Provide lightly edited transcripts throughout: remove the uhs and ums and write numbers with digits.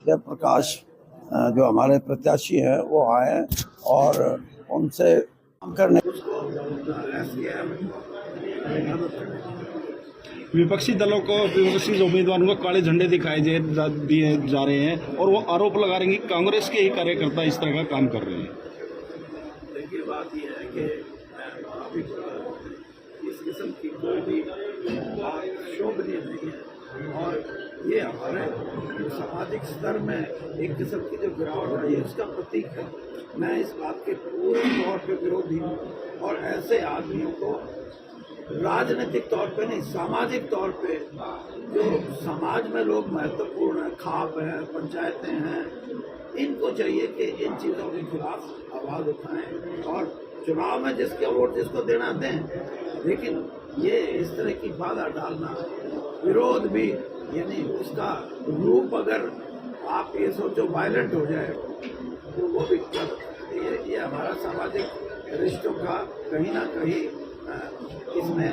जयप्रकाश जो हमारे प्रत्याशी हैं वो आए और उनसे काम करने विपक्षी दलों को, विपक्षी उम्मीदवारों को काले झंडे दिए जा रहे हैं और वो आरोप लगा रहे हैं कि कांग्रेस के ही कार्यकर्ता इस तरह का काम कर रहे हैं। देखिए, बात यह है कि इस किस्म की कोई भी शोभनीय नहीं है और ये हमारे सामाजिक स्तर में एक किस्म की जो गिरावट आई है उसका प्रतीक है। मैं इस बात के पूरे तौर पे विरोधी हूँ और ऐसे आदमियों को राजनीतिक तौर पे नहीं, सामाजिक तौर पे जो समाज में लोग महत्वपूर्ण हैं, खाप हैं, पंचायतें हैं, इनको चाहिए कि इन चीज़ों के खिलाफ आवाज़ उठाएं और चुनाव में जिसके वोट जिसको देना दें। लेकिन ये इस तरह की बाधा डालना, विरोध भी, यानी उसका रूप अगर आप ये सोचो वायलेंट हो जाए तो वो भी ये हमारा सामाजिक रिश्तों का कहीं ना कहीं इसमें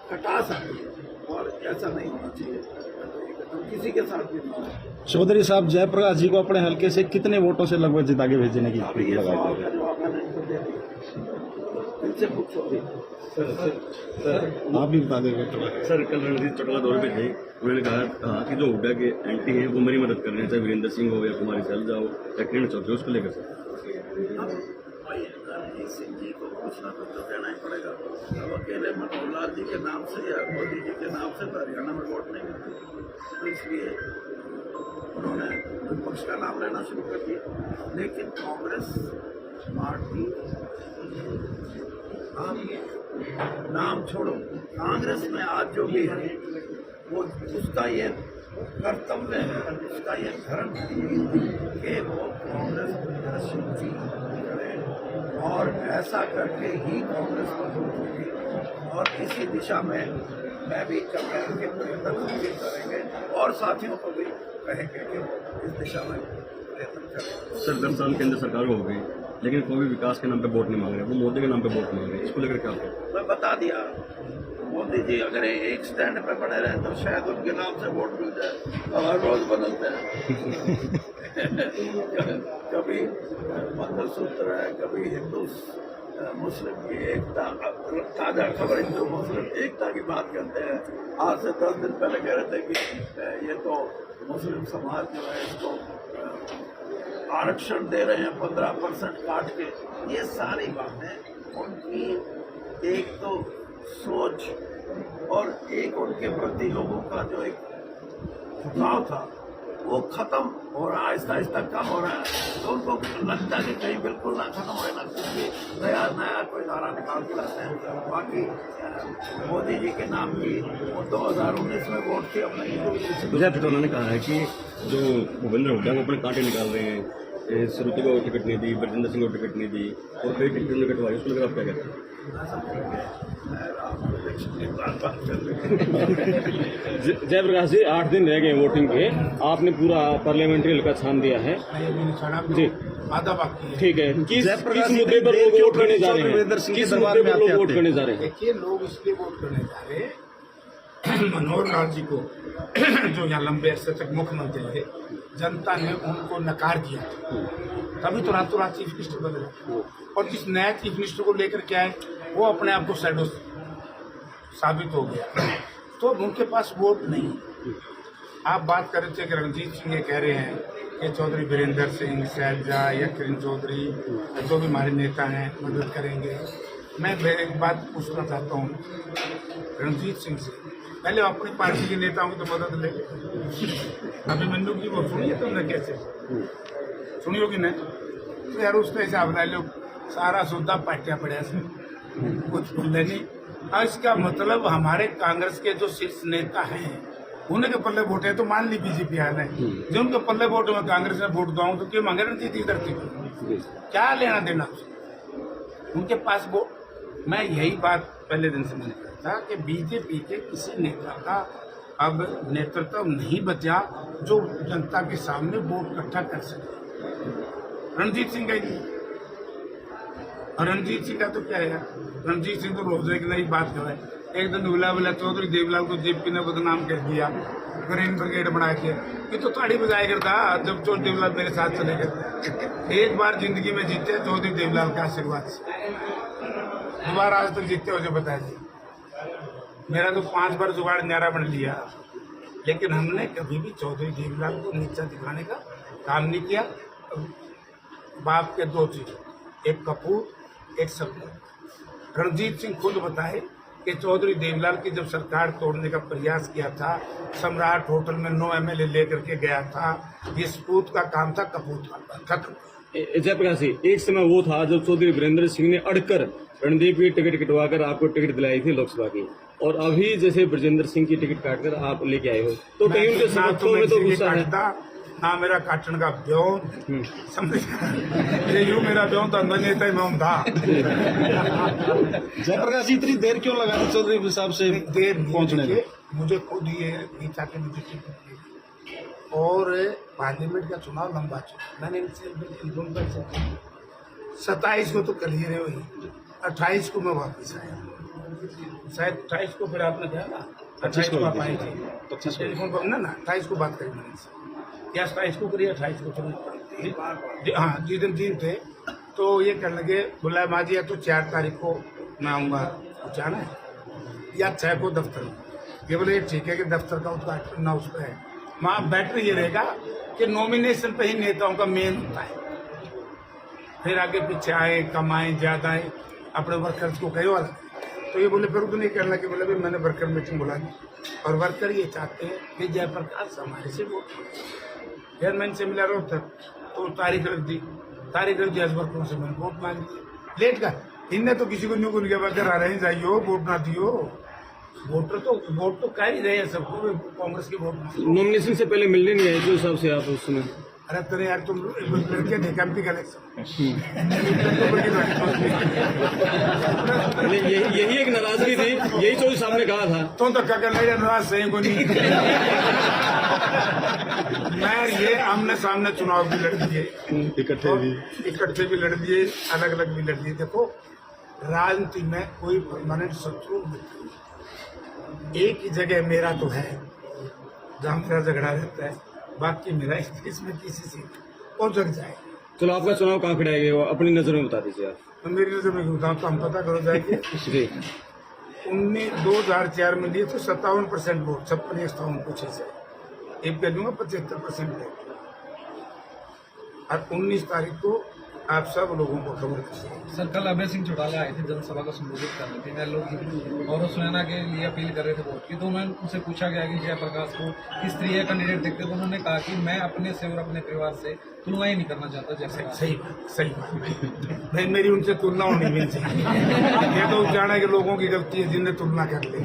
खटास आती है और ऐसा नहीं होना चाहिए, किसी के साथ भी नहीं। चौधरी साहब, जयप्रकाश जी को अपने हल्के से कितने वोटों से लगभग जिता के भेजने की इनसे पूछो। आप भी बता देंगे सर। कल रणजीत चौटाला दौरे पे थे, उन्होंने कहा कि जो हुड्डा के एंटी हैं वो मेरी मदद कर रहे हैं, चाहे वीरेंद्र सिंह हो या कुमारी सैलजा हो या किरण चौधरी, उसको लेकर सर रणजीत सिंह जी को कुछ ना कुछ तो कहना ही पड़ेगा। अब अकेले मनोहर लाल जी के नाम से या मोदी जी के नाम से तो हरियाणा में वोट नहीं मिलती, तो इसलिए उन्होंने विपक्ष का नाम लेना शुरू कर दिया। लेकिन कांग्रेस पार्टी, आप नाम छोड़ो, कांग्रेस में आज जो भी है वो उसका ये कर्तव्य है, उसका ये धर्म है कि वो कांग्रेस प्रदर्शन करे और ऐसा करके ही कांग्रेस मजबूत होगी। और इसी दिशा में मैं भी कमेंट के प्रयत्न करेंगे और साथियों को भी कहेंगे कि इस दिशा में प्रयत्न करें। सर 10 साल केंद्र सरकार हो गई लेकिन कोई भी विकास के नाम पे वोट नहीं मांग रहे, वो मोदी के नाम पे वोट मांग रहे हैं, इसको लेकर क्या होगा? मैं बता दिया, मोदी जी अगर एक स्टैंड पे बने रहे तो शायद उनके नाम से वोट मिल जाए। और हर रोज बदलते हैं कभी मंगलसूत्र है, कभी हिंदू मुस्लिम की एकता, ताज़ा खबर हिंदू मुस्लिम एकता की बात करते हैं। आज से 10 दिन पहले कह रहे थे कि ये तो मुस्लिम समाज जो है इसको आरक्षण दे रहे हैं 15% काट के। ये सारी बातें उनकी एक तो सोच और एक उनके प्रति लोगों का जो एक झुकाव था वो खत्म हो रहा है, आहिस्ता आहिस्ता कम हो रहा है। तो उनको लगता है कि कहीं बिल्कुल ना खत्म हो ना, कुछ नया कोई धारा निकाल के लाते हैं। बाकी मोदी जी के नाम की वो 2019 में वोट थी अपने। विजय पटोला ने कहा है कि जो भूपेंद्र हुड्डा को अपने कांटे निकाल रहे हैं, श्रुति को टिकट नहीं दी, बरजिंदर सिंह को टिकट नहीं दी और कई टिकट ने कटवाई, उसको लेकर आप क्या कहते हैं? जयप्रकाश जी, 8 दिन रह गए वोटिंग के, आपने पूरा पार्लियामेंट्री हल्का छान दिया है जी, आधा बाकी है। ठीक है। किस मुद्दे पर लोग वोट करने जा रहे हैं? किस मुद्दे पर लोग वोट करने जा रहे हैं? देखिए, लोग इसलिए वोट करने जा रहे हैं, मनोहर लाल जी को जो यहाँ लंबे अरसे तक मुख्यमंत्री थे, जनता ने उनको नकार दिया, तभी तो रातों रात चीफ मिनिस्टर बदले। और जिस नया चीफ मिनिस्टर को लेकर के आए वो अपने आप को शैडो साबित हो गया, तो उनके पास वोट नहीं। आप बात कर रहे थे कि रणजीत सिंह ये कह रहे हैं कि चौधरी वीरेंद्र सिंह, सैलजा या किरण चौधरी जो भी हमारे नेता हैं मदद करेंगे। मैं एक बात पूछना चाहता हूँ रणजीत सिंह से, पहले अपनी पार्टी के नेताओं की तो मदद ले। अभी मन्नू की वो सुनिए तुमने कैसे सुनी होगी ना, तो यार उसका हिसाब बता लो, सारा सौदा पाटिया पड़ा से कुछ बोलने नहीं। और इसका मतलब हमारे कांग्रेस के जो शीर्ष नेता हैं उन्हें के पल्ले वोट है, तो मान ली बीजेपी आ रहे हैं, जो उनके पल्ले वोट में कांग्रेस में वोट दूँ तो क्यों मांगे रणजीत इधर की, क्या लेना देना उनके पास वो। मैं यही बात पहले दिन से मैंने कहा था कि बीजेपी के किसी नेता का अब नेतृत्व नहीं बचा जो जनता के सामने वोट इकट्ठा कर सके। रणजीत सिंह का ही नहीं, और रणजीत सिंह का तो क्या है, रणजीत सिंह तो रोज एक नई बात कर रहे हैं। एक दिन बुला चौधरी देवलाल को जेपी ने बदनाम कर दिया, ग्रीन ब्रिगेड बनाए थे, ये तो ताड़ी बजाया करता जब चौधरी देवलाल मेरे साथ चले गए। एक बार जिंदगी में जीते चौधरी देवलाल के आशीर्वाद से, दोबारा आज तक जीते हो जो बताइए। मेरा तो 5 बार जुगाड़ न्यारा बन लिया, लेकिन हमने कभी भी चौधरी देवलाल को नीचा दिखाने का काम नहीं किया। बाप के 2 चीज, एक कपूर एक सपूत। रणजीत सिंह खुद बताए कि चौधरी देवलाल की जब सरकार तोड़ने का प्रयास किया था, सम्राट होटल में 9 MLA लेकर के गया था, ये सपूत का काम था, कपूत का खत्म। जयप्रकाश जी, एक समय वो था जब चौधरी वीरेंद्र सिंह ने अड़कर रणदीप की टिकट कटवाकर आपको टिकट दिलाई थी लोकसभा की, और अभी जैसे ब्रजेंद्र सिंह की टिकट काटकर आप लेके आए हो, तो कहीं उनके समर्थकों में तो गुस्सा है। ना मेरा काटन का ब्योन समझ, ये यूं मेरा ब्योन तो अंदर नहीं था, मैं था। जयप्रकाश जी, इतनी देर क्यों लगा चौधरी साहब से देर पहुंचने में? मुझे खुद ये नीचा के मुझे टिकट दी, और पार्लियामेंट का चुनाव लंबा चुनाव, मैंने इनसे 27 को तो कर ही रहे हुई, 28 को मैं वापस आया, शायद 28 को फिर आपने कहा ना, 28 को आप आए थे, 25 टेलीफोन पर ना 28 को बात करी मैंने इनसे, या 27 को करिए 28 को फिर हाँ जिस दिन थे तो ये कहने लगे, बोला माँ जी या तो 4 तारीख को मैं आऊँगा जाना है, या 6 को दफ्तर। ये बोले ठीक है कि दफ्तर का उद्घाटन ना उस पर है, वहाँ बेटर ये रहेगा कि नॉमिनेशन पे ही नेताओं का मेन होता है, फिर आगे पीछे आए कम आए ज्यादा आए अपने वर्कर्स को कहे वाला। तो ये बोले फिर तो नहीं करना कि बोले भाई मैंने वर्कर मीटिंग बुला दी, और वर्कर ये चाहते हैं कि जयप्रकाश हमारे से वोट, यार मैंने से मिला रहा तक तो तारीख रख दी आज वर्करों से मैंने वोट मांग दी, लेट का इनने तो किसी को न्यू को नहीं वर्कर आ रहे हैं, जाइयो वोट ना दियो, वोट तो कर ही रहे हैं सबको, कांग्रेस की वोट। नॉमिनेशन से पहले मिलने नहीं आए जो हिसाब से आप उस समय? अरे तेरे यार तुम लड़के थे कैंपी कलेक्शन, यही एक नाराजगी थी, यही चौधरी साहब ने कहा था। तो धक्का कर ले नाराज सही को नहीं। मैं ये आमने सामने चुनाव भी लड़ दिए, इकट्ठे भी लड़ दिए, अलग अलग भी लड़ दिए। देखो राजनीति में कोई परमानेंट शत्रु नहीं, एक ही जगह मेरा तो है जहाँ मेरा झगड़ा रहता है, बाकी मेरा इसमें किसी से और जग जाए। चलो आपका चुनाव कहाँ खड़ाएगा वो अपनी नजर में बता दीजिए आप। तो मेरी नजर में बताऊँ तो हम पता करो जाएंगे। जी 2004 में लिए तो 57% वोट, 56-57 कुछ ऐसे, एक कह दूंगा 75% वोट, और 19 तारीख को आप सब लोगों को खबर दीजिए। सर कल अभय सिंह चौटाला आए थे जनसभा को संबोधित कर रहे थे, वह लोग गौरव सुनैना के लिए अपील कर रहे थे वोट की, तो उनसे पूछा गया कि जयप्रकाश को किस तरीके का कैंडिडेट देखते, तो उन्होंने कहा कि मैं अपने से और अपने परिवार से तुलना ही नहीं करना चाहता जयप्रकाश। सही बात भाई, मेरी उनसे तुलना होनी भी चाहिए, ये तो जाने के लोगों की गलती है जिनने तुलना कर ली।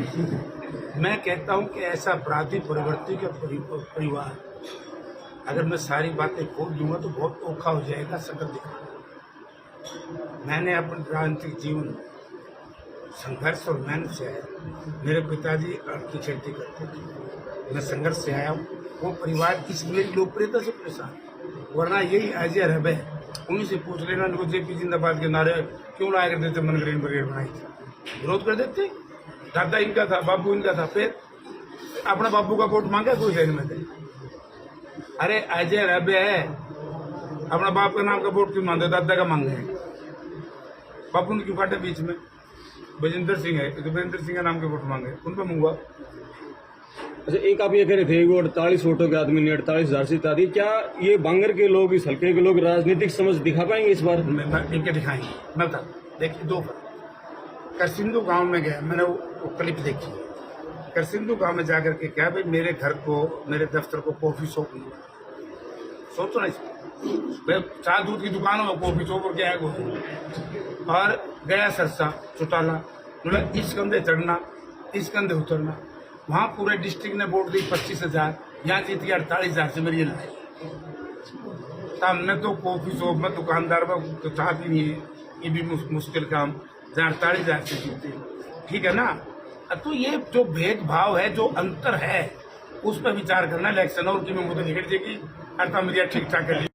मैं कहता हूँ कि ऐसा अपराधी प्रवृत्ति का परिवार, अगर मैं सारी बातें खोल दूंगा तो बहुत औखा हो जाएगा सकल दिखाना। मैंने अपने राजनीतिक जीवन संघर्ष और मेहनत से आया, मेरे पिताजी अर्थ की खेती करते थे, मैं संघर्ष से आया हूँ, वो परिवार की मेरी लोकप्रियता से परेशान, वरना यही अजय रबे उन्हीं से पूछ लेना, उनको जेपी जिंदाबाद के नारे क्यों लाया करते थे, मन ग्रीन ब्रिगेड बनाई थी, विरोध कर देते, दादा इनका था, बाबू इनका था, फिर अपना बाबू का वोट मांगा कोई जैन में थे। अरे अजय रबे है, अपना बाप का नाम का वोट क्यों मांगते, दादा का मांगे, बापू ने क्यों काटे बीच में, बजेंद्र सिंह है तो बजेंद्र सिंह का नाम के वोट मांगे, उन पर मंगवा। अच्छा, एक आप ये कह रहे थे वो 48 वोटों के आदमी ने 48,000 से जिता दी, क्या ये बांगर के लोग, इस हल्के के लोग राजनीतिक समझ दिखा पाएंगे इस बार? इनके दिखाएंगे, मैं बता, देखिए 2 करसिंधु गांव में गया, मैंने वो क्लिप देखी, करसिंधु गांव में जाकर के क्या भाई मेरे घर को, मेरे दफ्तर को कॉफी शॉप नहीं, सोचो ना इसमें, चाय दूध की दुकान हो, कॉफी शॉप और क्या है, और गया सरसा चौटाला, बोला इस कंधे चढ़ना इस कंधे उतरना, वहाँ पूरे डिस्ट्रिक्ट ने वोट दी 25,000, यहाँ जीती 48,000 से मेरी लड़ाई। हमने तो कॉफी शॉप में दुकानदार में तो चाहती नहीं है, ये भी मुश्किल काम, जहाँ 48,000 से जीते, ठीक है ना। तो ये जो भेदभाव है, जो अंतर है, उस पर विचार करना इलेक्शन, और कि मैं मुझे टिकट देगी अर्थात मेरी ठीक ठाक कर